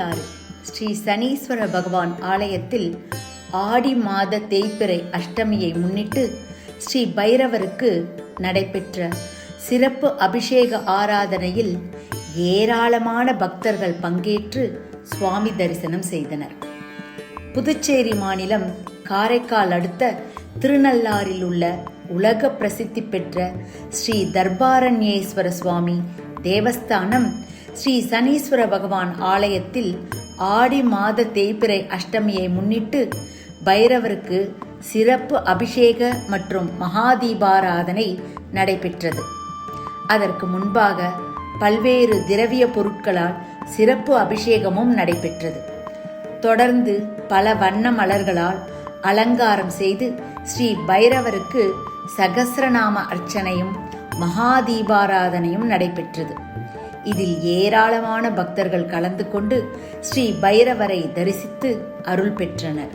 திருநள்ளாறு ஸ்ரீ சனீஸ்வர பகவான் ஆலயத்தில் ஆடி மாத தேய்பிறை அஷ்டமியை முன்னிட்டு ஸ்ரீ பைரவருக்கு நடைபெற்ற சிறப்பு அபிஷேக ஆராதனையில் ஏராளமான பக்தர்கள் பங்கேற்று சுவாமி தரிசனம் செய்தனர். புதுச்சேரி மாநிலம் காரைக்கால் அடுத்த திருநள்ளாறில் உள்ள உலக பிரசித்தி பெற்ற ஸ்ரீ தர்பாரண்யேஸ்வர சுவாமி தேவஸ்தானம் ஸ்ரீ சனீஸ்வர பகவான் ஆலயத்தில் ஆடி மாத தேய்பிறை அஷ்டமியை முன்னிட்டு பைரவருக்கு சிறப்பு அபிஷேக மற்றும் மகாதீபாராதனை நடைபெற்றது. அதற்கு முன்பாக பல்வேறு திரவிய பொருட்களால் சிறப்பு அபிஷேகமும் நடைபெற்றது. தொடர்ந்து பல வண்ண மலர்களால் அலங்காரம் செய்து ஸ்ரீ பைரவருக்கு சகஸ்ரநாம அர்ச்சனையும் மகாதீபாராதனையும் நடைபெற்றது. இதில் ஏராளமான பக்தர்கள் கலந்து கொண்டு ஸ்ரீ பைரவரை தரிசித்து அருள் பெற்றனர்.